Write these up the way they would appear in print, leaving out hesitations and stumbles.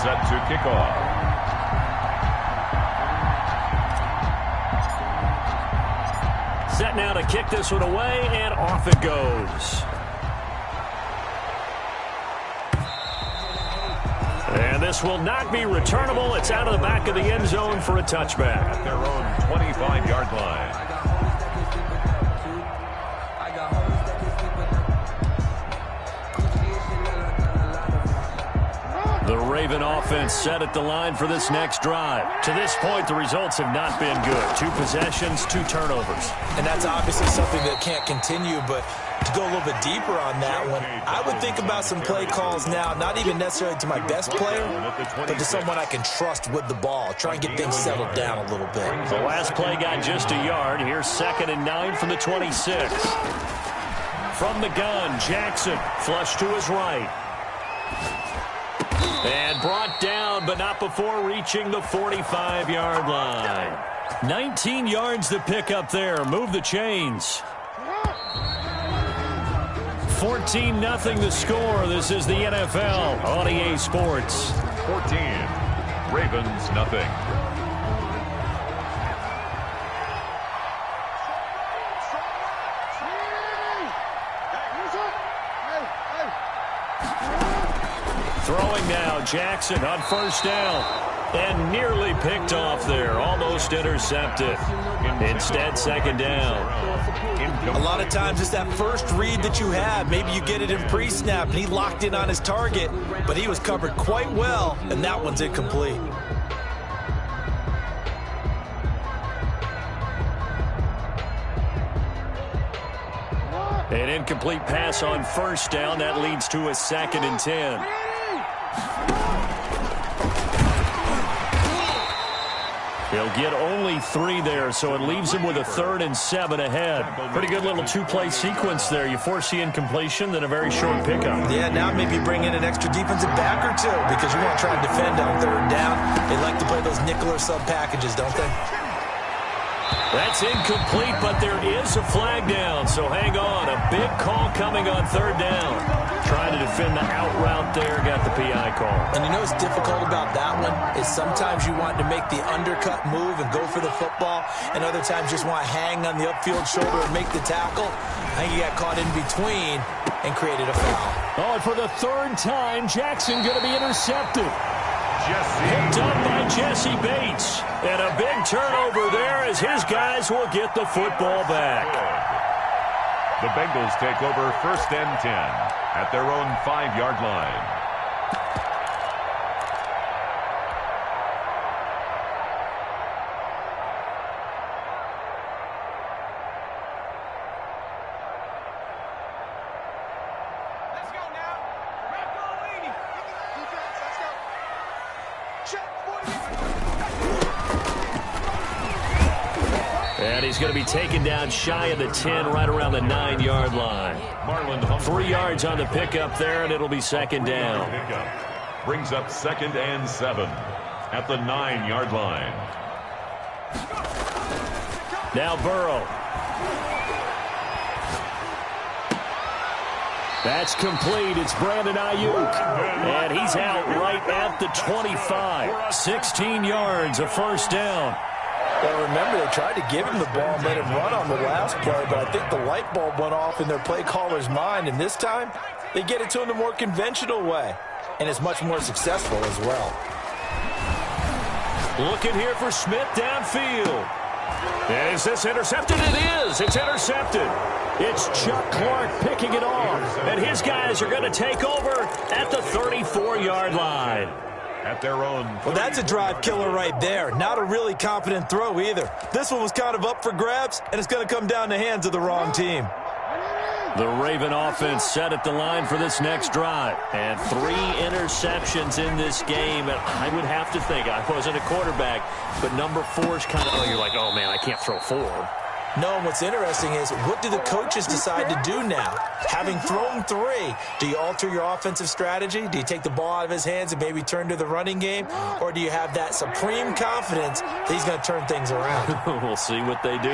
set to kick off. Set now to kick this one away, and off it goes. And this will not be returnable. It's out of the back of the end zone for a touchback. At their own 25-yard line. The Raven offense set at the line for this next drive. To this point, the results have not been good. 2 possessions, 2 turnovers. And that's obviously something that can't continue, but to go a little bit deeper on that one, I would think about some play calls now, not even necessarily to my best player, but to someone I can trust with the ball. Try and get things settled down a little bit. The last play got just a yard. Here's 2nd and 9 from the 26. From the gun, Jackson flush to his right. And brought down, but not before reaching the 45-yard line. 19 yards to pick up there. Move the chains. 14-0 the score. This is the NFL on EA Sports. 14. Ravens, nothing. Throwing now, Jackson on 1st down. And nearly picked off there. Almost intercepted. Instead, 2nd down. A lot of times it's that first read that you have. Maybe you get it in pre-snap, and he locked in on his target, but he was covered quite well, and that one's incomplete. An incomplete pass on 1st down. That leads to a 2nd and 10. He'll get only 3 there, so it leaves him with a 3rd and 7 ahead. Pretty good little 2-play sequence there. You force the incompletion, then a very short pickup. Yeah, now maybe bring in an extra defensive back or 2 because you want to try and defend on 3rd down. They like to play those nickel or sub packages, don't they? That's incomplete, but there is a flag down, so hang on. A big call coming on 3rd down. Trying to defend the out route there, got the PI call. And you know what's difficult about that one is sometimes you want to make the undercut move and go for the football, and other times just want to hang on the upfield shoulder and make the tackle. I think he got caught in between and created a foul. Oh, and for the 3rd time, Jackson going to be intercepted. Picked up by Jesse Bates. And a big turnover there as his guys will get the football back. The Bengals take over 1st and 10 at their own 5-yard line. And he's going to be taken down shy of the 10, right around the 9-yard line. 3 yards on the pickup there, and it'll be 2nd down. Brings up 2nd and 7 at the 9-yard line. Now Burrow. That's complete. It's Brandon Ayuk. And he's out right at the 25. 16 yards, a 1st down. Well, remember, they tried to give him the ball and let him run on the last play, but I think the light bulb went off in their play caller's mind, and this time they get it to him the more conventional way, and it's much more successful as well. Looking here for Smith downfield. And is this intercepted? It is. It's intercepted. It's Chuck Clark picking it off, and his guys are going to take over at the 34-yard line. At their own. Well, that's a drive killer right there. Not a really confident throw either. This one was kind of up for grabs, and it's going to come down the hands of the wrong team. The Raven offense set at the line for this next drive. And 3 interceptions in this game. And I would have to think, I wasn't a quarterback, but number 4 is kind of, you're like, oh, man, I can't throw 4. No, and what's interesting is, what do the coaches decide to do now? Having thrown 3, do you alter your offensive strategy? Do you take the ball out of his hands and maybe turn to the running game? Or do you have that supreme confidence that he's going to turn things around? We'll see what they do.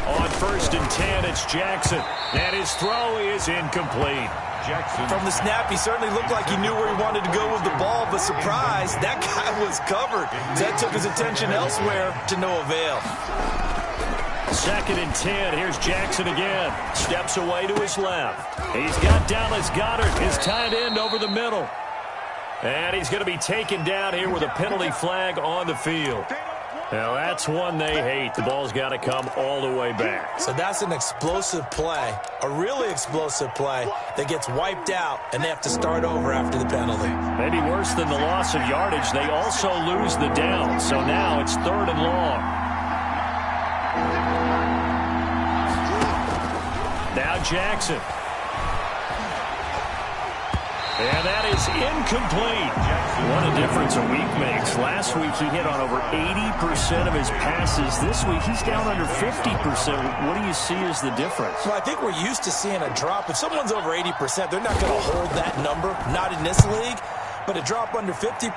On 1st and 10. It's Jackson. And his throw is incomplete. Jackson. From the snap, he certainly looked like he knew where he wanted to go with the ball, but surprise, that guy was covered. That took his attention elsewhere to no avail. 2nd and 10. Here's Jackson again. Steps away to his left. He's got Dallas Goedert, his tight end, over the middle. And he's going to be taken down here with a penalty flag on the field. Now, that's one they hate. The ball's got to come all the way back. So that's an explosive play, a really explosive play that gets wiped out, and they have to start over after the penalty. Maybe worse than the loss of yardage, they also lose the down. So now it's 3rd and long. Now Jackson. And that is incomplete. What a difference a week makes. Last week he hit on over 80% of his passes. This week he's down under 50%. What do you see as the difference? Well, I think we're used to seeing a drop. If someone's over 80%, they're not going to hold that number, not in this league. But a drop under 50%,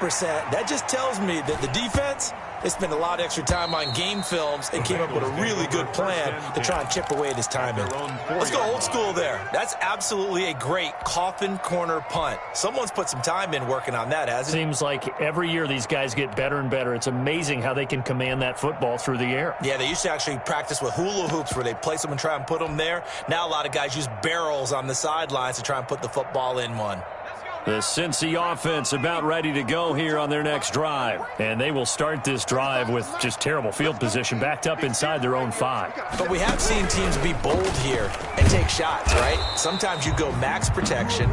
that just tells me that the defense, they spent a lot of extra time on game films and came up with a really good plan to try and chip away at his timing. Let's go old school there. That's absolutely a great coffin corner punt. Someone's put some time in working on that, hasn't it? Seems like every year these guys get better and better. It's amazing how they can command that football through the air. Yeah, they used to actually practice with hula hoops where they place them and try and put them there. Now a lot of guys use barrels on the sidelines to try and put the football in one. The Cincy offense about ready to go here on their next drive. And they will start this drive with just terrible field position, backed up inside their own 5. But we have seen teams be bold here and take shots, right? Sometimes you go max protection,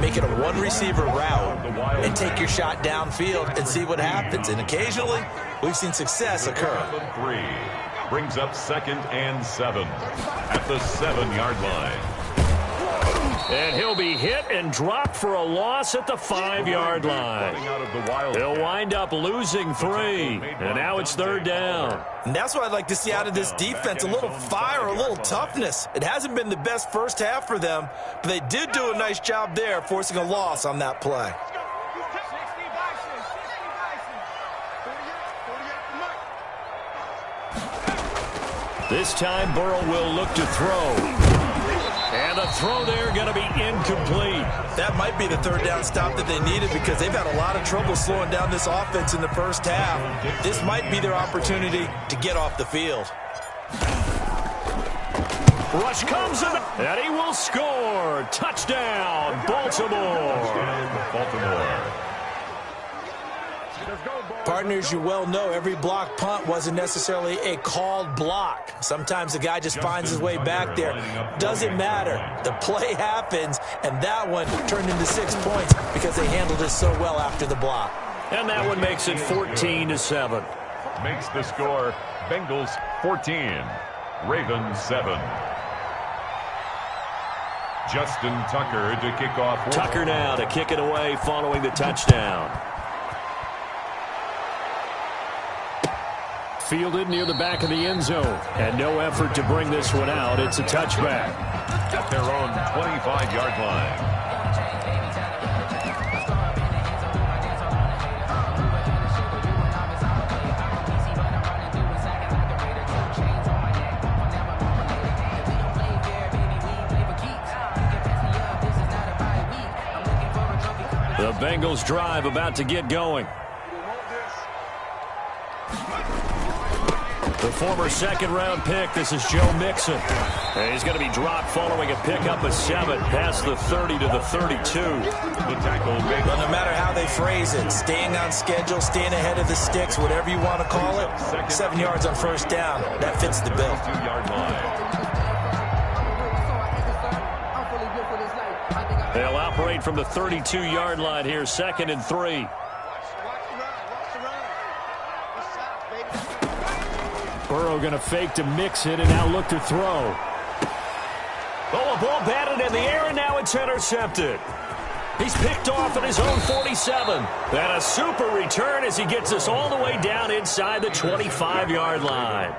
make it a one-receiver route, and take your shot downfield and see what happens. And occasionally, we've seen success occur. 3 brings up 2nd and 7 at the 7-yard line. And he'll be hit and dropped for a loss at the 5-yard line. He'll wind up losing 3. And now it's 3rd down. And that's what I'd like to see out of this defense, a little fire, a little toughness. It hasn't been the best first half for them, but they did do a nice job there, forcing a loss on that play. This time Burrow will look to throw. And the throw there going to be incomplete. That might be the 3rd down stop that they needed because they've had a lot of trouble slowing down this offense in the first half. This might be their opportunity to get off the field. Rush comes in, and he will score. Touchdown, Baltimore. Partners, you well know every block punt wasn't necessarily a called block. Sometimes the guy just finds his way back there. Doesn't matter. The play happens, and that one turned into 6 points because they handled it so well after the block. And that one makes it 14-7. Makes the score Bengals 14, Ravens 7. Justin Tucker to kick off. Tucker now to kick it away following the touchdown. Fielded near the back of the end zone. And no effort to bring this one out. It's a touchback. At their own 25-yard line. The Bengals drive about to get going. The former 2nd-round pick, this is Joe Mixon. And he's going to be dropped following a pickup of 7 past the 30 to the 32. The tackle. Well, no matter how they phrase it, staying on schedule, staying ahead of the sticks, whatever you want to call it, 7 yards on 1st down, that fits the bill. 2-yard line. They'll operate from the 32-yard line here, 2nd and 3. Burrow going to fake to Mixon and now look to throw. Oh, a ball batted in the air, and now it's intercepted. He's picked off at his own 47. And a super return as he gets us all the way down inside the 25-yard line.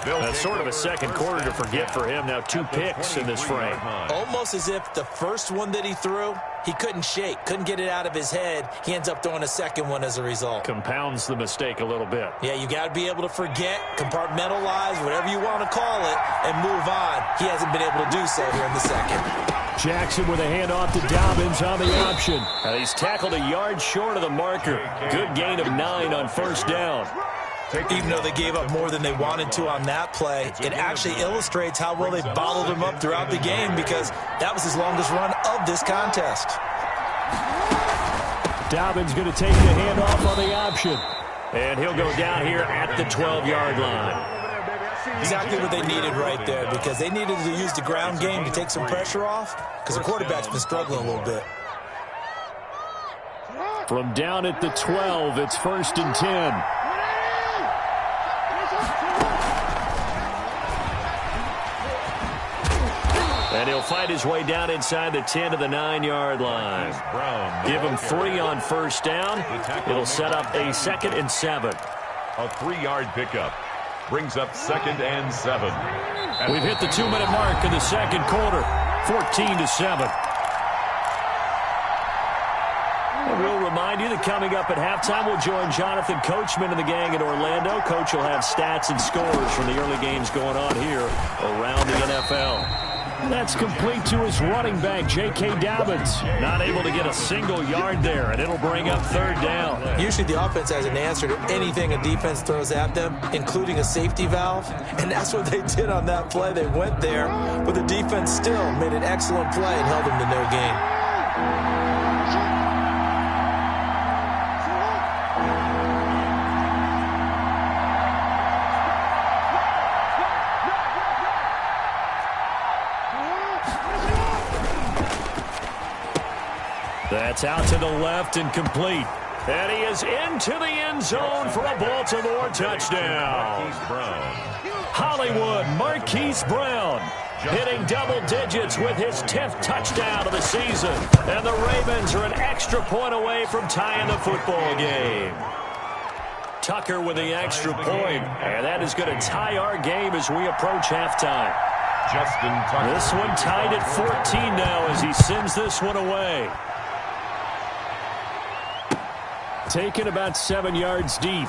That's sort of a second quarter to forget for him. Now 2 picks in this frame. Almost as if the first one that he threw, he couldn't shake, couldn't get it out of his head. He ends up throwing a second one as a result. Compounds the mistake a little bit. Yeah, you got to be able to forget, compartmentalize, whatever you want to call it, and move on. He hasn't been able to do so here in the second. Jackson with a handoff to Dobbins on the option. And he's tackled a yard short of the marker. Good gain of 9 on first down. Even though they gave up more than they wanted to on that play, it actually illustrates how well they bottled him up throughout the game because that was his longest run of this contest. Dobbins going to take the handoff on the option. And he'll go down here at the 12-yard line. Exactly what they needed right there because they needed to use the ground game to take some pressure off because the quarterback's been struggling a little bit. From down at the 12, it's 1st and 10. And he'll fight his way down inside the 10 to the 9-yard line. Give him 3 on first down. It'll set up a 2nd and 7. A 3-yard pickup brings up 2nd and 7. We've hit the 2-minute mark in the second quarter. 14-7. We'll remind you that coming up at halftime, we'll join Jonathan Coachman and the gang in Orlando. Coach will have stats and scores from the early games going on here around the NFL. That's complete to his running back, J.K. Dobbins. Not able to get a single yard there, and it'll bring up 3rd down. Usually the offense has an answer to anything a defense throws at them, including a safety valve, and that's what they did on that play. They went there, but the defense still made an excellent play and held them to no gain. That's out to the left and complete. And he is into the end zone for a Baltimore touchdown. Hollywood Marquise Brown hitting double digits with his 10th touchdown of the season. And the Ravens are an extra point away from tying the football game. Tucker with the extra point. And that is going to tie our game as we approach halftime. Justin Tucker. This one tied at 14 now as he sends this one away. Taken about 7 yards deep.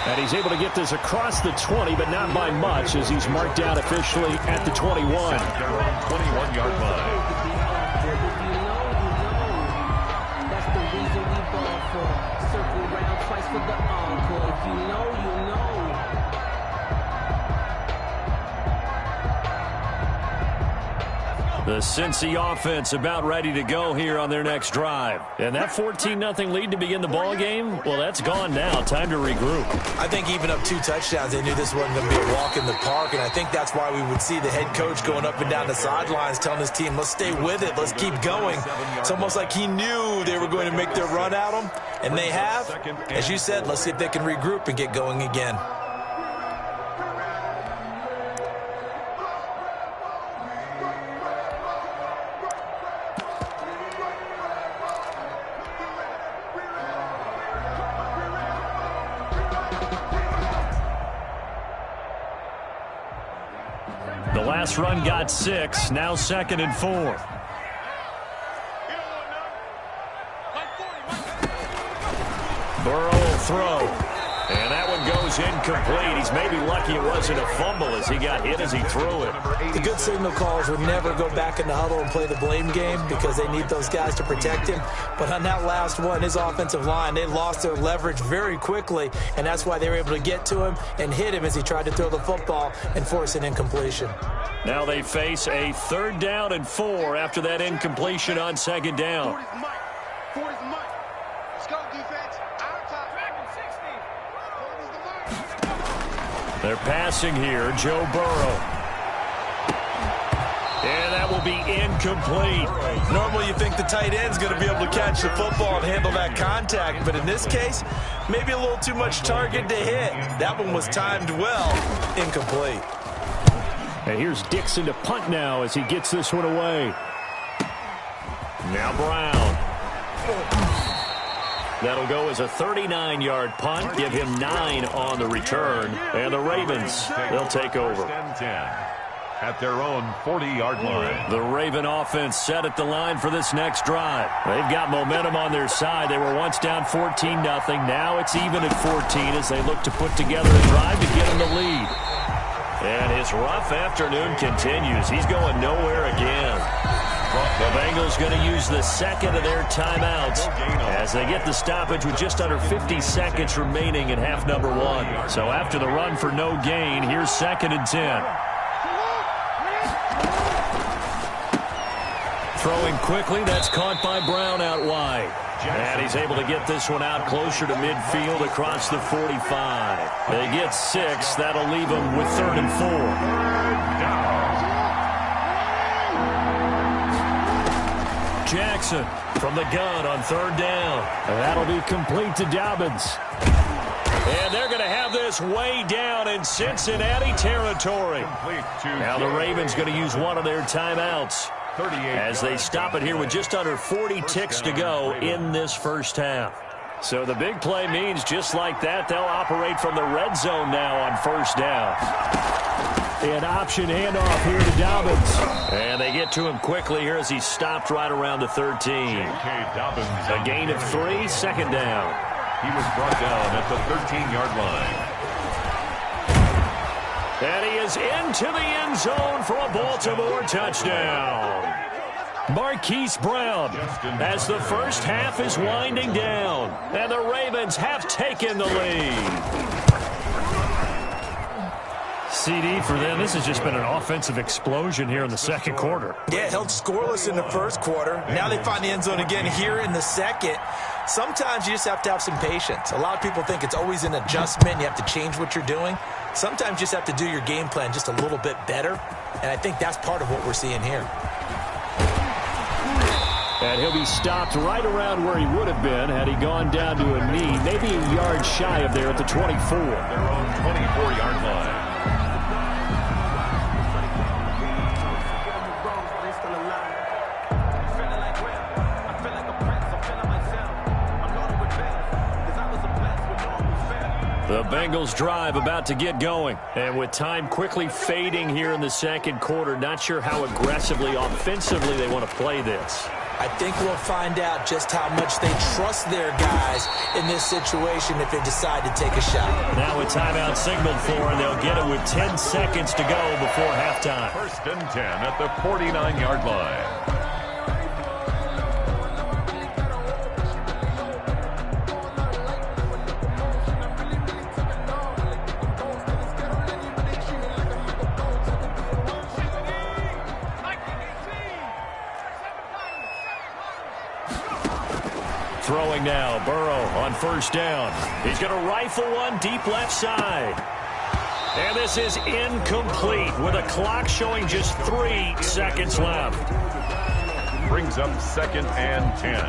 And he's able to get this across the 20, but not by much as he's marked down officially at the 21. 21-yard line. That's the reason we ball for. Circle round twice for the encore. If you know, you know. The Cincy offense about ready to go here on their next drive. And that 14-0 lead to begin the ball game, well, that's gone now. Time to regroup. I think even up 2 touchdowns, they knew this wasn't going to be a walk in the park, and I think that's why we would see the head coach going up and down the sidelines telling his team, let's stay with it, let's keep going. It's almost like he knew they were going to make their run at him, and they have. As you said, let's see if they can regroup and get going again. The last run got 6, now 2nd and 4. Burrow will throw. And that one goes incomplete. He's maybe lucky it wasn't a fumble as he got hit as he threw it. The good signal callers would never go back in the huddle and play the blame game because they need those guys to protect him. But on that last one, his offensive line, they lost their leverage very quickly, and that's why they were able to get to him and hit him as he tried to throw the football and force an incompletion. Now they face a 3rd down and 4 after that incompletion on 2nd down. They're passing here, Joe Burrow. And that will be incomplete. Normally you think the tight end's going to be able to catch the football and handle that contact, but in this case, maybe a little too much target to hit. That one was timed well, incomplete. And here's Dixon to punt now as he gets this one away. Now Brown. That'll go as a 39-yard punt, give him 9 on the return. And the Ravens, they'll take over. At their own 40-yard line. The Raven offense set at the line for this next drive. They've got momentum on their side. They were once down 14-0. Now it's even at 14 as they look to put together a drive to get them the lead. And his rough afternoon continues. He's going nowhere again. The Bengals going to use the second of their timeouts as they get the stoppage with just under 50 seconds remaining in half number 1. So after the run for no gain, here's 2nd and 10. Throwing quickly, that's caught by Brown out wide. And he's able to get this one out closer to midfield across the 45. They get 6. That'll leave them with 3rd and 4. Jackson from the gun on 3rd down. And that'll be complete to Dobbins. And they're going to have this way down in Cincinnati territory. Now the Ravens going to use one of their timeouts as they stop it here with just under 40 ticks to go in this first half. So the big play means just like that, they'll operate from the red zone now on 1st down. An option handoff here to Dobbins. And they get to him quickly here as he's stopped right around the 13. A gain of 3, 2nd down. He was brought down at the 13-yard line. And he is into the end zone for a Baltimore touchdown. Marquise Brown as the first half is winding down. And the Ravens have taken the lead. CD for them. This has just been an offensive explosion here in the 2nd quarter. Yeah, held scoreless in the 1st quarter. Now they find the end zone again here in the 2nd. Sometimes you just have to have some patience. A lot of people think it's always an adjustment. You have to change what you're doing. Sometimes you just have to do your game plan just a little bit better. And I think that's part of what we're seeing here. And he'll be stopped right around where he would have been had he gone down to a knee, maybe a yard shy of there at the 24. Their own 24-yard line. The Bengals drive about to get going. And with time quickly fading here in the 2nd quarter, not sure how aggressively, offensively they want to play this. I think we'll find out just how much they trust their guys in this situation if they decide to take a shot. Now a timeout signaled for, and they'll get it with 10 seconds to go before halftime. 1st and 10 at the 49-yard line. Throwing now, Burrow on 1st down. He's going to rifle one deep left side. And this is incomplete with a clock showing just 3 seconds left. Brings up 2nd and 10.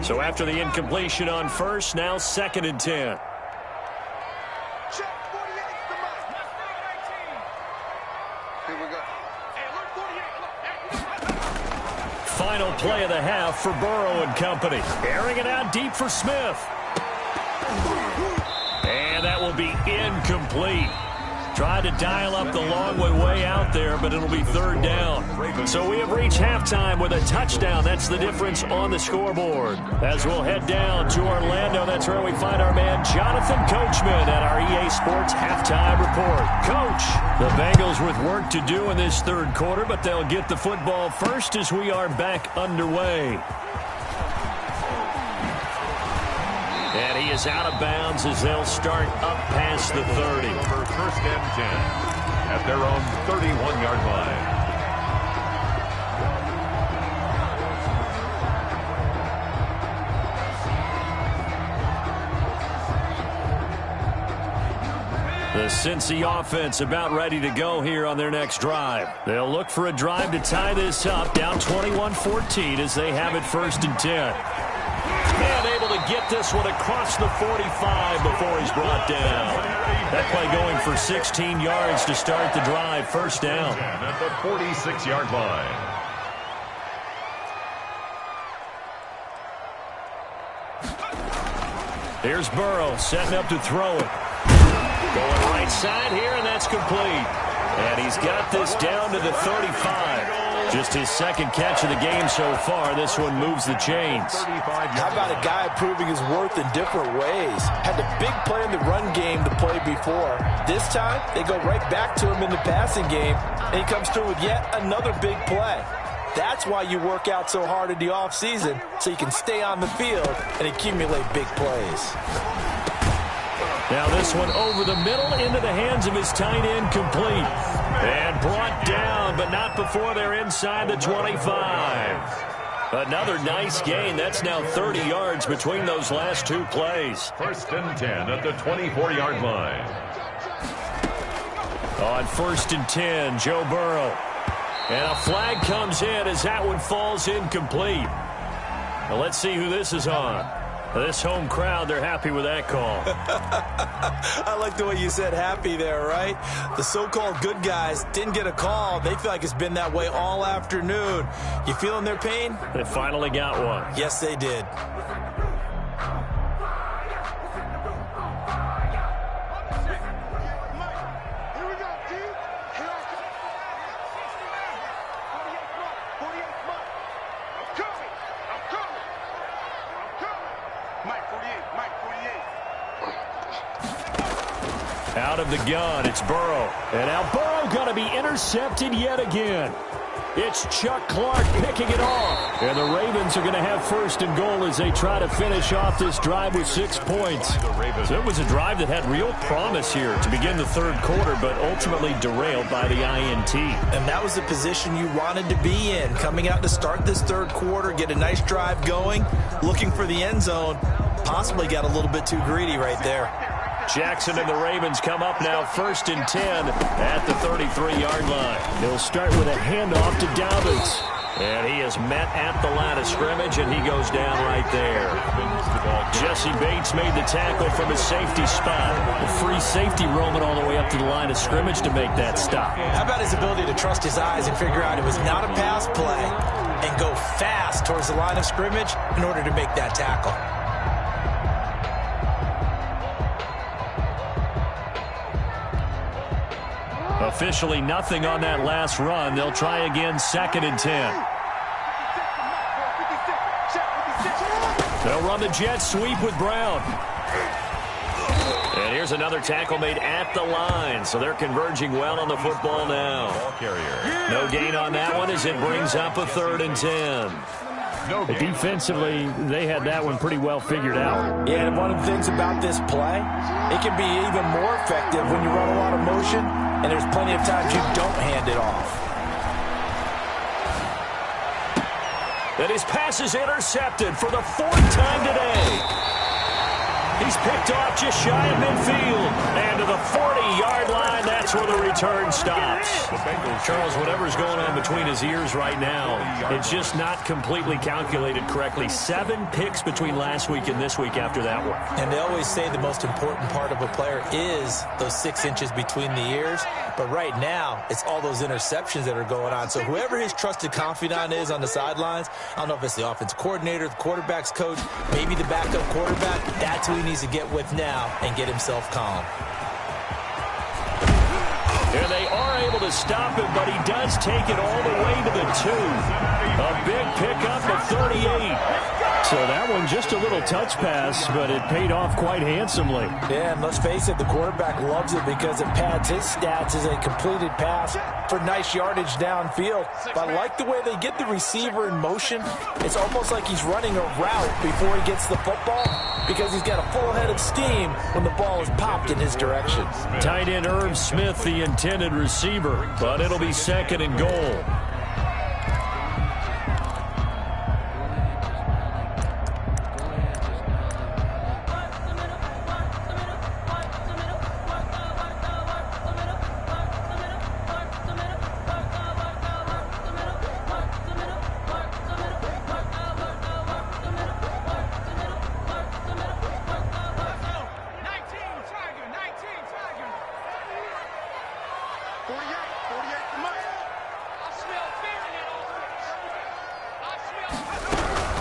So after the incompletion on 1st, now 2nd and 10. Final play of the half for Burrow and company. Airing it out deep for Smith. And that will be incomplete. Tried to dial up the long way out there, but it'll be 3rd down. So we have reached halftime with a touchdown. That's the difference on the scoreboard. As we'll head down to Orlando, that's where we find our man Jonathan Coachman at our EA Sports Halftime Report. Coach, the Bengals with work to do in this 3rd quarter, but they'll get the football first as we are back underway. And he is out of bounds as they'll start up past the 30. For 1st and 10 at their own 31-yard line. The Cincy offense about ready to go here on their next drive. They'll look for a drive to tie this up, down 21-14 as they have it 1st and 10. And able to get this one across the 45 before he's brought down. That play going for 16 yards to start the drive. First down. At the 46-yard line. Here's Burrow setting up to throw it. Going right side here, and that's complete. And he's got this down to the 35. Just his second catch of the game so far. This one moves the chains. How about a guy proving his worth in different ways? Had the big play in the run game to play before. This time, they go right back to him in the passing game, and he comes through with yet another big play. That's why you work out so hard in the offseason, so you can stay on the field and accumulate big plays. Now this one over the middle into the hands of his tight end, complete. And brought down, but not before they're inside the 25. Another nice gain. That's now 30 yards between those last two plays. First and 10 at the 24-yard line. On first and 10, Joe Burrow. And a flag comes in as that one falls incomplete. Now let's see who this is on. This home crowd, they're happy with that call. I like the way you said happy there, right? The so-called good guys didn't get a call. They feel like it's been that way all afternoon. You feeling their pain? They finally got one. Yes, they did. Out of the gun, it's Burrow. And now Burrow going to be intercepted yet again. It's Chuck Clark picking it off. And the Ravens are going to have first and goal as they try to finish off this drive with 6 points. So it was a drive that had real promise here to begin the third quarter, but ultimately derailed by the INT. And that was the position you wanted to be in. Coming out to start this third quarter, get a nice drive going, looking for the end zone. Possibly got a little bit too greedy right there. Jackson and the Ravens come up now first and 10 at the 33-yard line. They'll start with a handoff to Dobbins. And he is met at the line of scrimmage, and he goes down right there. Jesse Bates made the tackle from his safety spot. A free safety roaming all the way up to the line of scrimmage to make that stop. How about his ability to trust his eyes and figure out it was not a pass play and go fast towards the line of scrimmage in order to make that tackle? Officially nothing on that last run. They'll try again, second and 10. They'll run the jet sweep with Brown. And here's another tackle made at the line. So they're converging well on the football now. No gain on that one as it brings up a third and 10. Defensively, they had that one pretty well figured out. Yeah, and one of the things about this play, it can be even more effective when you run a lot of motion, and there's plenty of times you don't hand it off. And his pass is intercepted for the fourth time today. He's picked off just shy of midfield. And to the 40-yard line, that's where the return stops. Charles, whatever's going on between his ears right now, it's just not completely calculated correctly. 7 picks between last week and this week after that one. And they always say the most important part of a player is those 6 inches between the ears. But right now, it's all those interceptions that are going on. So whoever his trusted confidant is on the sidelines, I don't know if it's the offensive coordinator, the quarterback's coach, maybe the backup quarterback, that's who he needs to get with now and get himself calm. And they are able to stop him, but he does take it all the way to the 2. A big pickup of 38. So that one just a little touch pass, but it paid off quite handsomely. Yeah, and let's face it, the quarterback loves it because it pads his stats as a completed pass for nice yardage downfield. But I like the way they get the receiver in motion. It's almost like he's running a route before he gets the football because he's got a full head of steam when the ball is popped in his direction. Tight end Irv Smith, the intended receiver, but it'll be second and goal.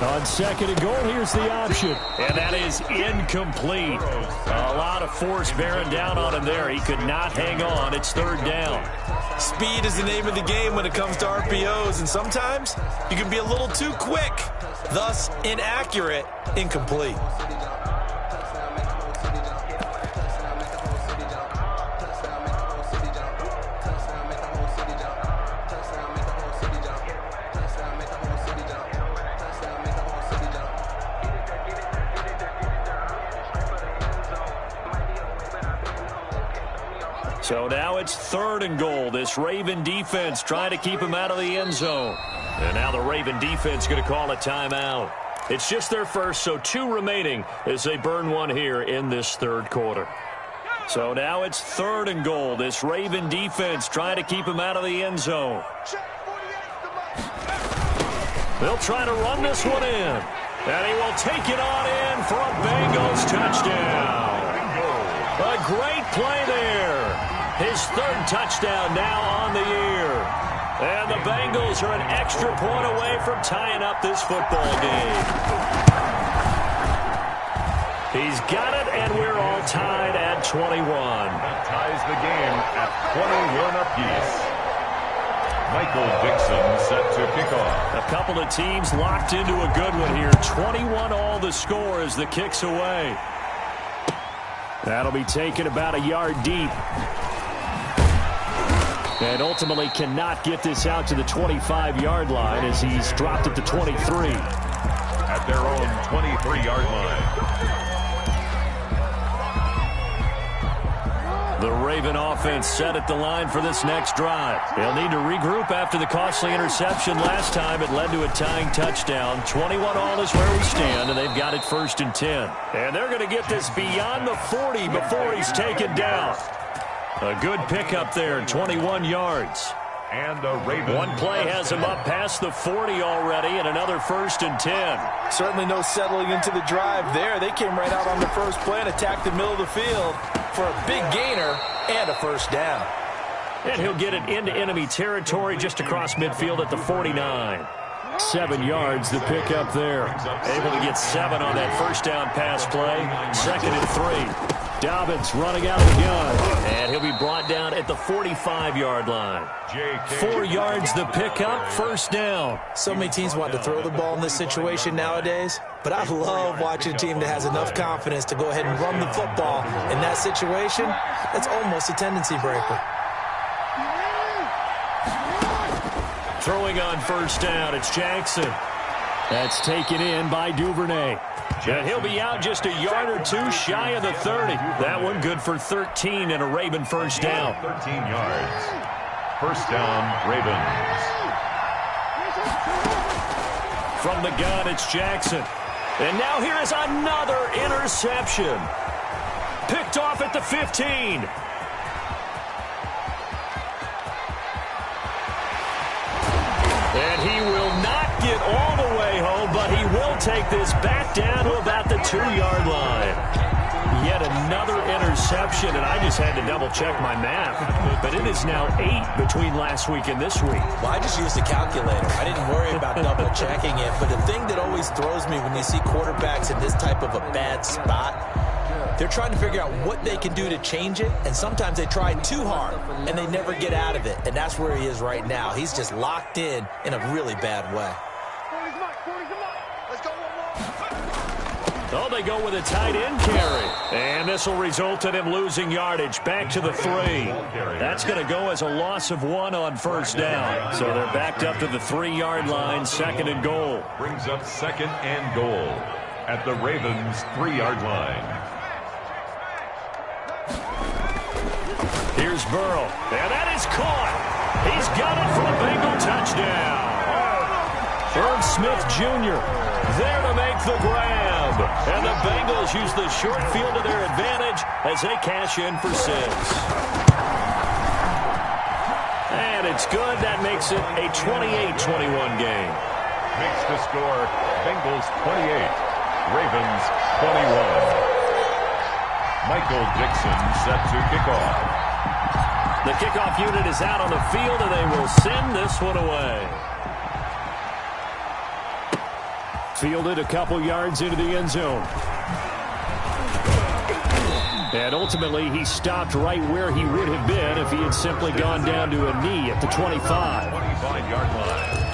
On second and goal, here's the option. And that is incomplete. A lot of force bearing down on him there. He could not hang on. It's third down. Speed is the name of the game when it comes to RPOs, and sometimes you can be a little too quick, thus inaccurate, incomplete. So now it's third and goal. This Raven defense trying to keep him out of the end zone. And now the Raven defense going to call a timeout. It's just their first, so 2 remaining as they burn one here in this third quarter. So now it's third and goal. This Raven defense trying to keep him out of the end zone. They'll try to run this one in. And he will take it on in for a Bengals touchdown. A great play there. His third touchdown now on the year. And the Bengals are an extra point away from tying up this football game. He's got it, and we're all tied at 21. That ties the game at 21 apiece. Michael Dixon set to kick off. A couple of teams locked into a good one here. 21 all the score as the kick's away. That'll be taken about a yard deep. And ultimately cannot get this out to the 25-yard line as he's dropped at the 23. At their own 23-yard line. The Raven offense set at the line for this next drive. They'll need to regroup after the costly interception last time. It led to a tying touchdown. 21 all is where we stand, and they've got it first and 10. And they're going to get this beyond the 40 before he's taken down. A good pickup there, 21 yards. And the Ravens. One play has him up past the 40 already, and another first and 10. Certainly no settling into the drive there. They came right out on the first play and attacked the middle of the field for a big gainer and a first down. And he'll get it into enemy territory just across midfield at the 49. 7 yards, the pickup there. Able to get 7 on that first down pass play. Second and 3. Dobbins running out of the gun. And he'll be brought down at the 45-yard line. 4 yards the pickup, first down. So many teams want to throw the ball in this situation nowadays, but I love watching a team that has enough confidence to go ahead and run the football. In that situation, that's almost a tendency breaker. Throwing on first down, it's Jackson. That's taken in by Duvernay. And he'll be out just a yard or 2 shy of the 30. That one good for 13 and a Raven first down. 13 yards. First down, Ravens. From the gun, it's Jackson. And now here is another interception. Picked off at the 15. And he will not get all the way home, but he will take this back down to about the 2-yard line. Yet another interception, and I just had to double-check my math. But it is now 8 between last week and this week. Well, I just used a calculator. I didn't worry about double-checking it. But the thing that always throws me when you see quarterbacks in this type of a bad spot, they're trying to figure out what they can do to change it, and sometimes they try too hard, and they never get out of it. And that's where he is right now. He's just locked in a really bad way. Oh, they go with a tight end carry. And this will result in him losing yardage back to the 3. That's going to go as a loss of 1 on first down. So they're backed up to the 3-yard line, second and goal. Brings up second and goal at the Ravens' 3-yard line. Here's Burrow. And that is caught. He's got it for a Bengal touchdown. Irv Smith Jr. there to make the grab. And the Bengals use the short field to their advantage as they cash in for 6. And it's good. That makes it a 28-21 game. Makes the score Bengals 28, Ravens 21. Michael Dixon set to kick off. The kickoff unit is out on the field, and they will send this one away. Fielded a couple yards into the end zone. And ultimately, he stopped right where he would have been if he had simply gone down to a knee at the 25. 25-yard line.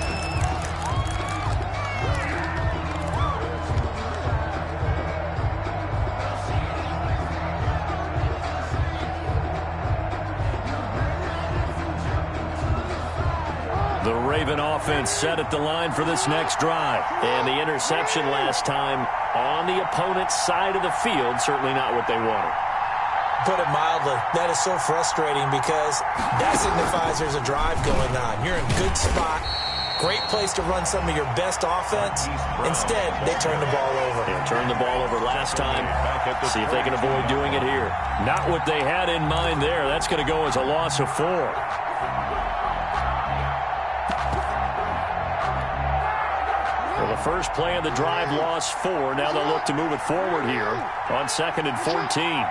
The Raven offense set at the line for this next drive. And the interception last time on the opponent's side of the field, certainly not what they wanted. Put it mildly, that is so frustrating because that signifies there's a drive going on. You're in a good spot, great place to run some of your best offense. Instead, they turn the ball over. They turned the ball over last time. See if they can avoid doing it here. Not what they had in mind there. That's going to go as a loss of 4. For the first play of the drive, lost 4. Now they'll look to move it forward here on 2nd and 14.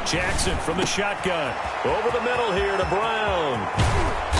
Jackson from the shotgun. Over the middle here to Brown.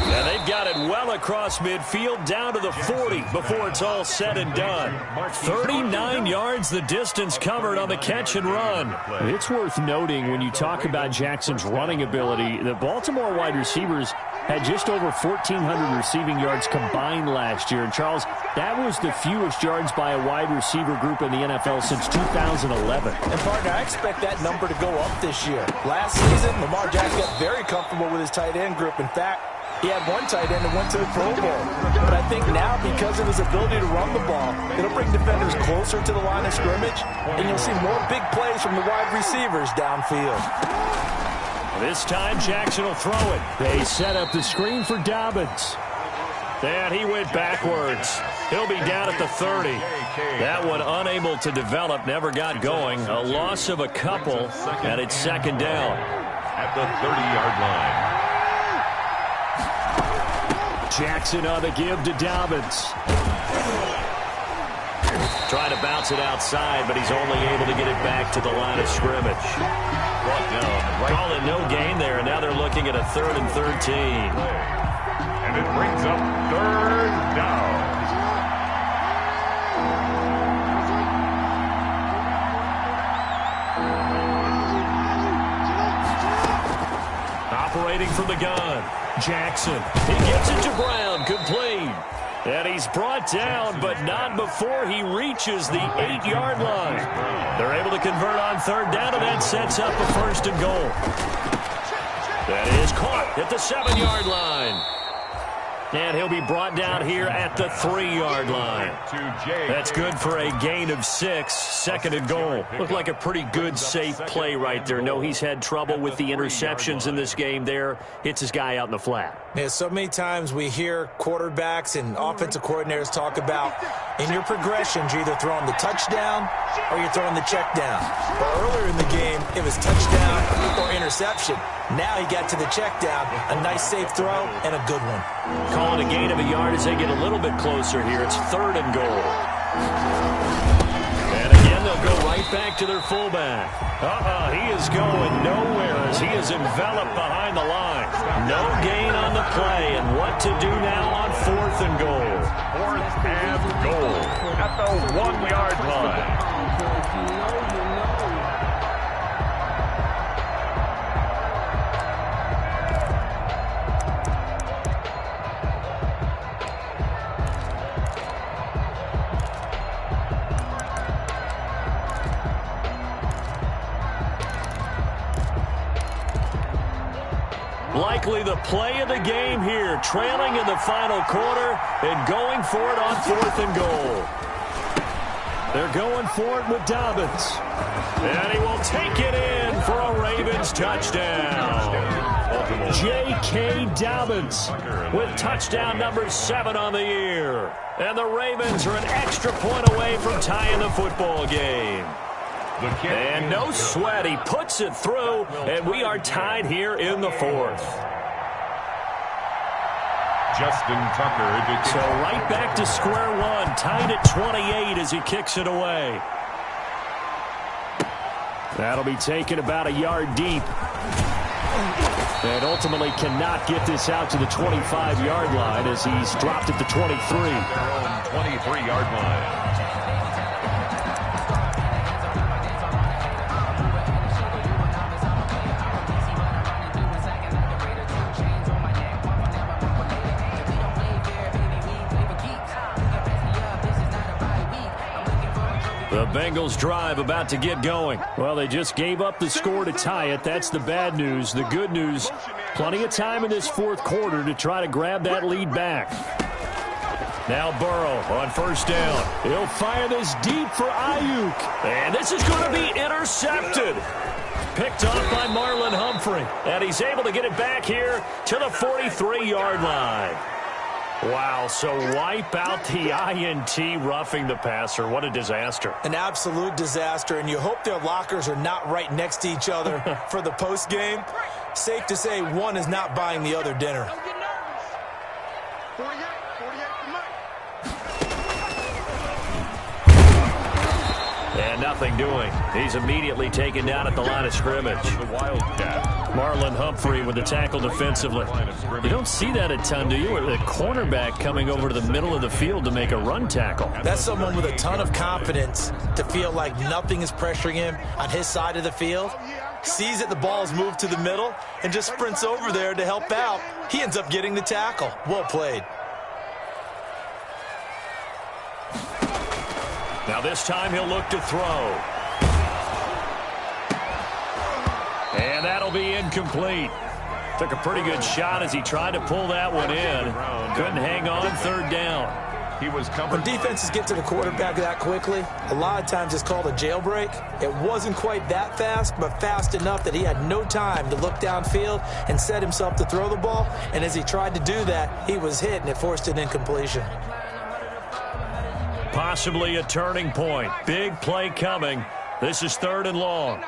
And they've got it well across midfield down to the 40 before it's all said and done. 39 yards the distance covered on the catch and run. It's worth noting when you talk about Jackson's running ability, the Baltimore wide receivers had just over 1,400 receiving yards combined last year. And Charles, that was the fewest yards by a wide receiver group in the NFL since 2011. And partner, I expect that number to go up this year. Last season, Lamar Jackson got very comfortable with his tight end group. In fact, he had one tight end that went to the Pro Bowl. But I think now, because of his ability to run the ball, it'll bring defenders closer to the line of scrimmage, and you'll see more big plays from the wide receivers downfield. This time, Jackson will throw it. They set up the screen for Dobbins. And he went backwards. He'll be down at the 30. That one unable to develop, never got going. A loss of a couple, and it's 2nd down. At the 30-yard line. Jackson on the give to Dobbins. Trying to bounce it outside, but he's only able to get it back to the line of scrimmage. Brought down. Call it no gain there, and now they're looking at a 3rd and 13. And it brings up 3rd down. Operating from the gun, Jackson. He gets it to Brown, complete. And he's brought down, but not before he reaches the 8-yard line. They're able to convert on 3rd down, and that sets up a 1st and goal. That is caught at the 7-yard line. And he'll be brought down here at the 3-yard line. That's good for a gain of 6, 2nd and goal. Looked like a pretty good, safe play right there. No, he's had trouble with the interceptions in this game there. Hits his guy out in the flat. Yeah, so many times we hear quarterbacks and offensive coordinators talk about in your progressions, you're either throwing the touchdown or you're throwing the check down. But earlier in the game, it was touchdown or interception. Now he got to the check down, a nice safe throw, and a good one. Call it a gain of a yard as they get a little bit closer here. It's 3rd and goal. And again, they'll go right back to their fullback. He is going nowhere as he is enveloped behind the line. No gain on the play, and what to do now on 4th and goal. 4th and goal at the 1-yard line. Likely the play of the game here, trailing in the final quarter and going for it on 4th and goal. They're going for it with Dobbins. And he will take it in for a Ravens touchdown. J.K. Dobbins with touchdown number 7 on the year. And the Ravens are an extra point away from tying the football game. And no sweat, he puts it through, and we are tied here in the 4th. Justin Tucker. So right back to square one, tied at 28 as he kicks it away. That'll be taken about a yard deep. And ultimately cannot get this out to the 25-yard line as he's dropped at the 23. Their own 23-yard line. The Bengals drive about to get going. Well, they just gave up the score to tie it. That's the bad news. The good news, plenty of time in this fourth quarter to try to grab that lead back. Now Burrow on first down. He'll fire this deep for Ayuk. And this is going to be intercepted. Picked off by Marlon Humphrey. And he's able to get it back here to the 43-yard line. Wow, so wipe out the INT, roughing the passer. What a disaster. An absolute disaster, and you hope their lockers are not right next to each other for the post game. Safe to say one is not buying the other dinner. And nothing doing. He's immediately taken down at the line of scrimmage. The Wildcat. Marlon Humphrey with the tackle defensively. You don't see that a ton, do you? The cornerback coming over to the middle of the field to make a run tackle. That's someone with a ton of confidence to feel like nothing is pressuring him on his side of the field. Sees that the ball's moved to the middle and just sprints over there to help out. He ends up getting the tackle. Well played. Now this time he'll look to throw. And that'll be incomplete. Took a pretty good shot as he tried to pull that one in. Couldn't hang on, third down. He was covered. When defenses get to the quarterback that quickly, a lot of times it's called a jailbreak. It wasn't quite that fast, but fast enough that he had no time to look downfield and set himself to throw the ball. And as he tried to do that, he was hit, and it forced an incompletion. Possibly a turning point. Big play coming. This is third and long.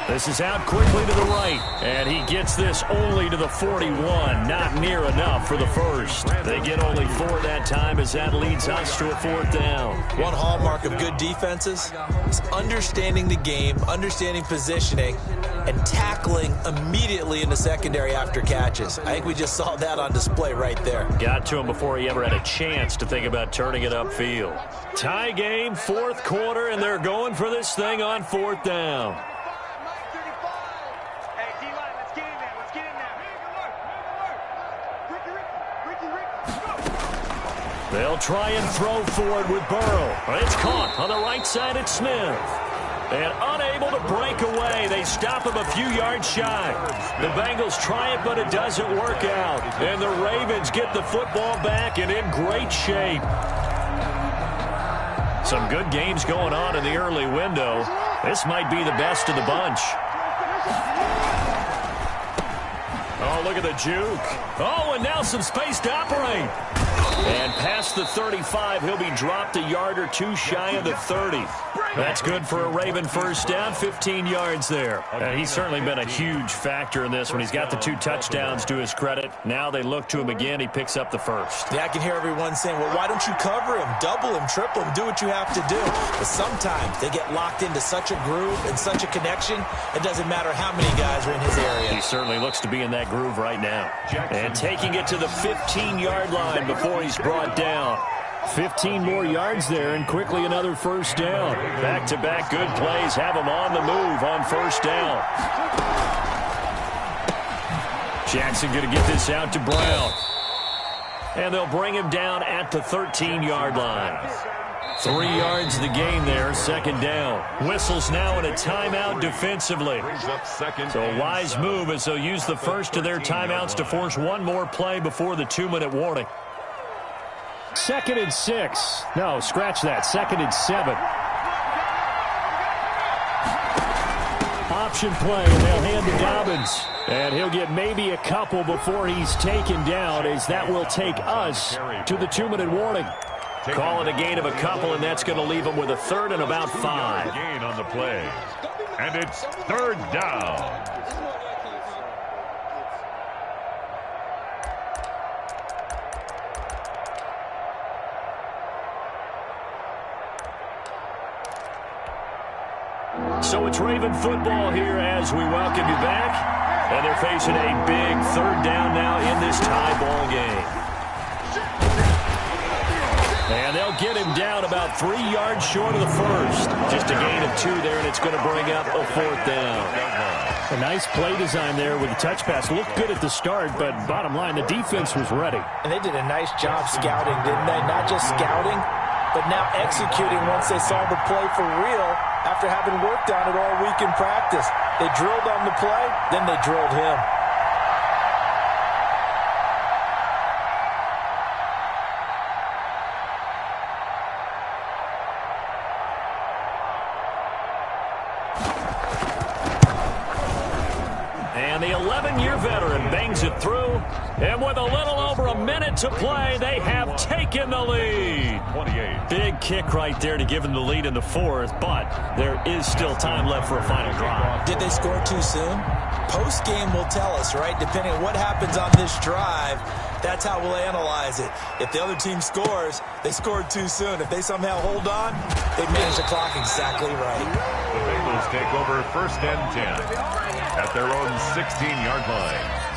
This is out quickly to the right, and he gets this only to the 41. Not near enough for the first. They get only 4 that time as that leads us to a fourth down. One hallmark of good defenses is understanding the game, understanding positioning, and tackling immediately in the secondary after catches. I think we just saw that on display right there. Got to him before he ever had a chance to think about turning it upfield. Tie game, fourth quarter, and they're going for this thing on fourth down. They'll try and throw forward with Burrow. It's caught on the right side at Smith. And unable to break away. They stop him a few yards shy. The Bengals try it, but it doesn't work out. And the Ravens get the football back and in great shape. Some good games going on in the early window. This might be the best of the bunch. Oh, look at the juke. Oh, and now some space to operate. And past the 35, he'll be dropped a yard or two shy of the 30. That's good for a Raven first down, 15 yards there. And he's certainly been a huge factor in this when he's got the 2 touchdowns to his credit. Now they look to him again. He picks up the first. Yeah, I can hear everyone saying, well, why don't you cover him, double him, triple him, do what you have to do. But sometimes they get locked into such a groove and such a connection, it doesn't matter how many guys are in his area. He certainly looks to be in that groove right now. And taking it to the 15-yard line before he's brought down. 15 more yards there, and quickly another first down. Back-to-back good plays have him on the move on first down. Jackson going to get this out to Brown. And they'll bring him down at the 13-yard line. 3 yards the gain there, second down. Whistles now in a timeout defensively. So a wise move as they'll use the first of their timeouts to force one more play before the 2-minute warning. 2nd and 6. No, scratch that. 2nd and 7. Option play, and they'll hand to Dobbins. And he'll get maybe a couple before he's taken down, as that will take us to the 2-minute warning. Call it a gain of a couple, and that's going to leave him with a third and about 5. Gain on the play. And it's third down. So it's Raven football here as we welcome you back. And they're facing a big third down now in this tie ball game. And they'll get him down about 3 yards short of the first. Just a gain of 2 there, and it's going to bring up a 4th down. A nice play design there with the touch pass. Looked good at the start, but bottom line, the defense was ready. And they did a nice job scouting, didn't they? Not just scouting, but now executing once they saw the play for real after having worked on it all week in practice. They drilled on the play, then they drilled him. And the 11-year veteran bangs it through. And with a little over a minute to play, they have taken the lead. 28. Big kick right there to give them the lead in the 4th, but there is still time left for a final drive. Did they score too soon? Post-game will tell us, right? Depending on what happens on this drive, that's how we'll analyze it. If the other team scores, they scored too soon. If they somehow hold on, they manage the clock exactly right. The Bengals take over 1st and 10 at their own 16-yard line.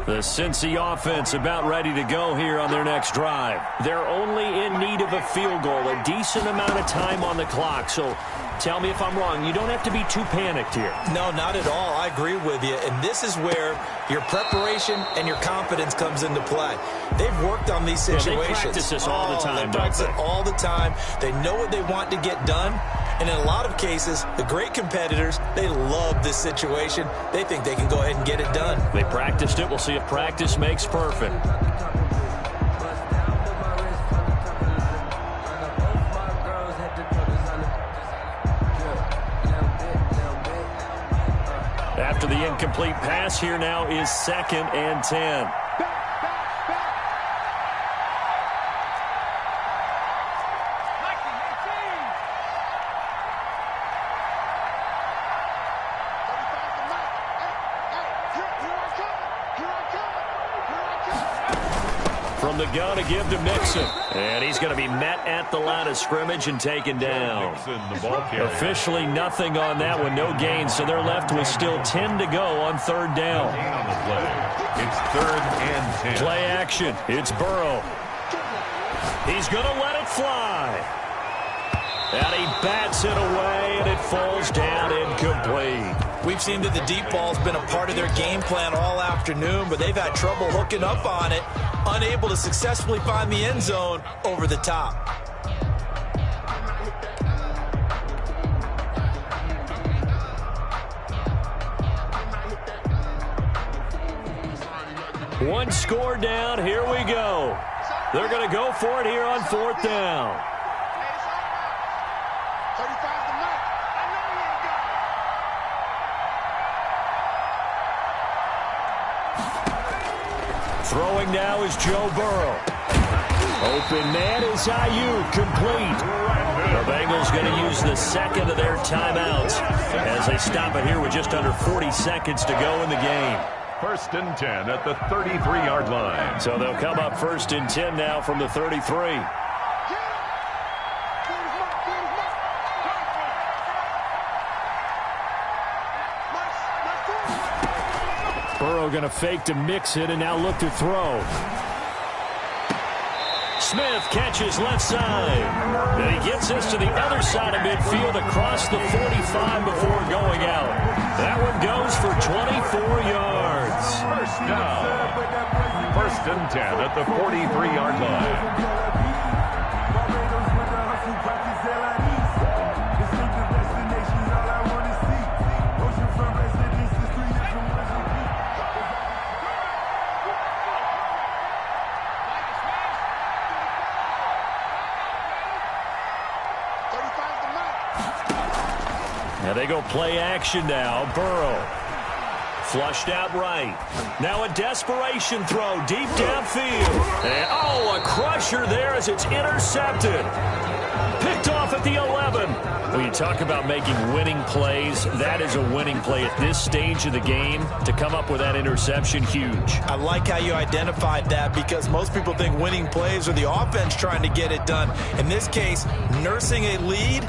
The Cincy offense about ready to go here on their next drive. They're only in need of a field goal, a decent amount of time on the clock. So tell me if I'm wrong. You don't have to be too panicked here. No, not at all. I agree with you. And this is where your preparation and your confidence comes into play. They've worked on these situations. They practice this all the time, They practice it all the time. They know what they want to get done. And in a lot of cases, the great competitors, they love this situation. They think they can go ahead and get it done. They practiced it. We'll see if practice makes perfect. After the incomplete pass, here now is 2nd and 10. From the gun to give to Mixon. And he's going to be met at the line of scrimmage and taken down. Mixon, the ball carrier. Officially nothing on that one, no gain. So they're left with still 10 to go on 3rd down. Gain on the play. It's 3rd and 10. Play action. It's Burrow. He's going to let it fly. And he bats it away, and it falls down incomplete. We've seen that the deep ball's been a part of their game plan all afternoon, but they've had trouble hooking up on it, unable to successfully find the end zone over the top. One score down. Here we go. They're going to go for it here on 4th down. Throwing now is Joe Burrow. Open man is Ayuk, complete. The Bengals going to use the 2nd of their timeouts as they stop it here with just under 40 seconds to go in the game. 1st and 10 at the 33-yard line. So they'll come up 1st and 10 now from the 33. Burrow going to fake to mix it and now look to throw. Smith catches left side. And he gets this to the other side of midfield across the 45 before going out. That one goes for 24 yards. 1st down. 1st and 10 at the 43-yard line. And they go play action now. Burrow flushed out right. Now a desperation throw deep downfield. And, oh, a crusher there as it's intercepted. Picked off at the 11. When you talk about making winning plays, that is a winning play at this stage of the game. To come up with that interception, huge. I like how you identified that because most people think winning plays are the offense trying to get it done. In this case, nursing a lead,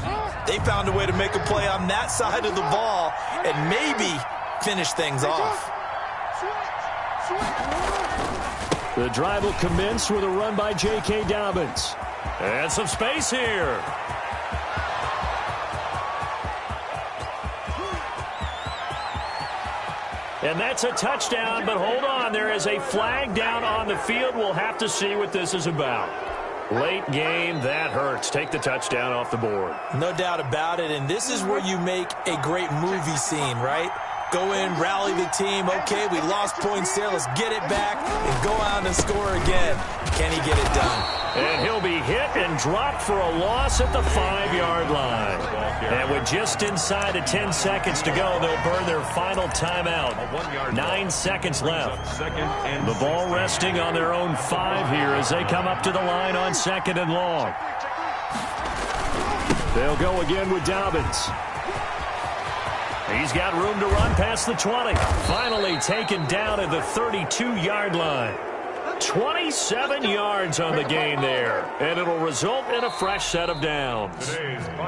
they found a way to make a play on that side of the ball and maybe finish things off. The drive will commence with a run by J.K. Dobbins. And some space here. And that's a touchdown, but hold on. There is a flag down on the field. We'll have to see what this is about. Late game, that hurts. Take the touchdown off the board. No doubt about it, and this is where you make a great movie scene, right? Go in, rally the team. Okay, we lost points there. Let's get it back and go out and score again. Can he get it done? And he'll be hit and dropped for a loss at the 5-yard line. And with just inside of 10 seconds to go, they'll burn their final timeout. 9 seconds left. The ball resting on their own 5 here as they come up to the line on 2nd and long. They'll go again with Dobbins. He's got room to run past the 20. Finally taken down at the 32-yard line. 27 yards on the gain there, and it'll result in a fresh set of downs.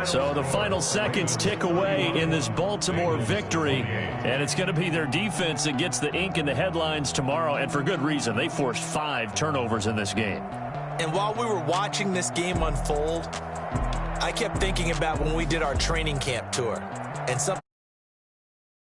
So the final seconds tick away in this Baltimore victory, and it's going to be their defense that gets the ink in the headlines tomorrow, and for good reason. They forced 5 turnovers in this game. And while we were watching this game unfold, I kept thinking about when we did our training camp tour, and something